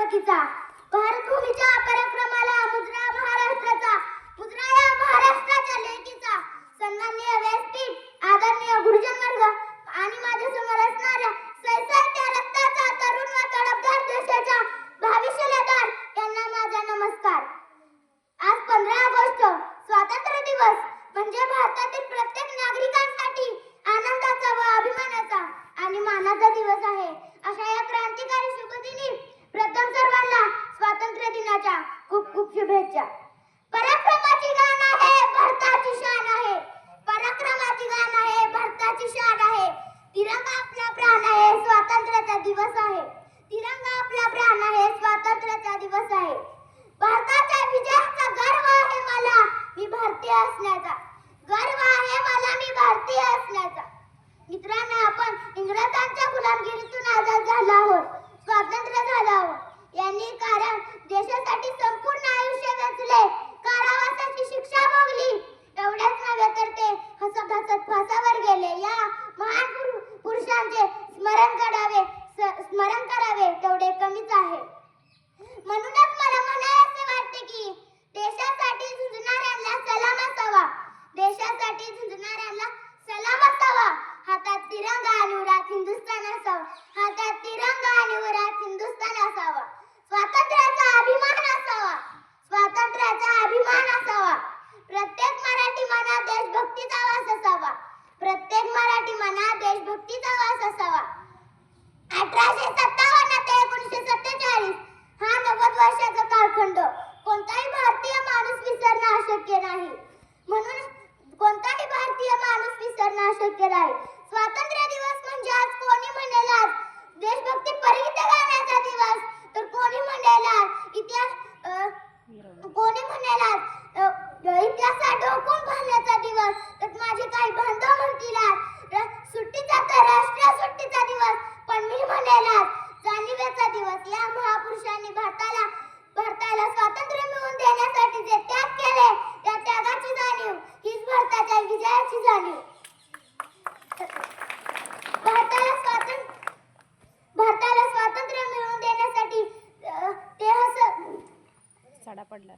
देवकीचा. भारतभूमीच्या पराक्रमाला मुजरा महाराष्ट्राचा, मुजरा या महाराष्ट्राच्या लेकीचा. सन्माननीय व्यासपीठ, आदरणीय गुरुजन वर्ग आणि माझ्या समोर असणाऱ्या सळसळत्या रक्ताचा तरुण व तडफदार देशाच्या भावी शिलेदार यांना माझा नमस्कार. आज 15 ऑगस्ट स्वातंत्र्य दिवस म्हणजे भारतातील प्रत्येक नागरिकांसाठी आनंदाचा व अभिमानाचा आणि मानाचा दिवस आहे. अशा या क्रांतिकारी शुभदिनी प्रथम सर्वांना स्वातंत्र्य दिनाच्या खूप खूप शुभेच्छा. पराक्रमाची गान आहे, भारताची शान आहे. पराक्रमाची गान आहे, भारताची शान आहे. तिरंगा आपला प्राण आहे, स्वातंत्र्याचा दिवस आहे. तिरंगा आपला प्राण आहे, स्वातंत्र्याचा दिवस आहे. भारताच्या विजयाचा गर्व आहे मला, मी भारतीय असण्याचा. गर्व आहे मला, मी भारतीय असण्याचा. मित्रांनो, आपण इंग्रजांच्या गुलामगिरीतून आजाद झालो आहोत, स्वातंत्र्य झालो आहोत. यांनी कारण देशासाठी संपूर्ण आयुष्य वेचले, कारावासाची शिक्षा भोगली. एवढेच नव्हे तर ते हसत हसत फासावर गेले. या महान पुरुषांचे स्मरण करावे तेवढे कमीच आहे. म्हणूनच मला म्हणायचे वाटते की देशासाठी झुंजणाऱ्यांना सलाम असावा. देशासाठी झुंजणाऱ्यांना सलाम असावा. हातात तिरंगा आणि उरात हिंदुस्थान असावा. हातात तिरंगा आणि उरात हिंदुस्थान असावा. स्वातंत्र्याचा अभिमान असावा. स्वातंत्र्याचा अभिमान असावा. प्रत्येक मराठी मनात देशभक्तीचा वास असावा. प्रत्येक मराठी मनात देशभक्तीचा वास असावा. 1857 ते 1947 हा 90 वर्षाचा कालखंड कोणताही भारतीय माणूस विसरणं अशक्य नाही. म्हणून कोणताही भारतीय माणूस विसरणं अशक्य नाही. स्वातंत्र्य दिवस म्हणजे आज कोणी म्हणेल आज देशभक्ती परगीत गाण्याचा दिवस, तर कोणी म्हणेल आज कोणी म्हणेल आज इतिहासात डोकून पाहण्याचा दिवस, तर माझे काही बांधव म्हणतील आज सुट्टीचा तर राष्ट्रीय सुट्टीचा दिवस, पण मी म्हणेल आज जाणीवेचा दिवस. या महापुरुषांनी भारताला स्वातंत्र्य मिळवून देण्यासाठी जे त्याग केले, त्या त्यागाची जाणीव हीच भारताच्या विजयाची जाणीव. भारताला स्वातंत्र्य मिळवून देण्यासाठी ते सडा पडला.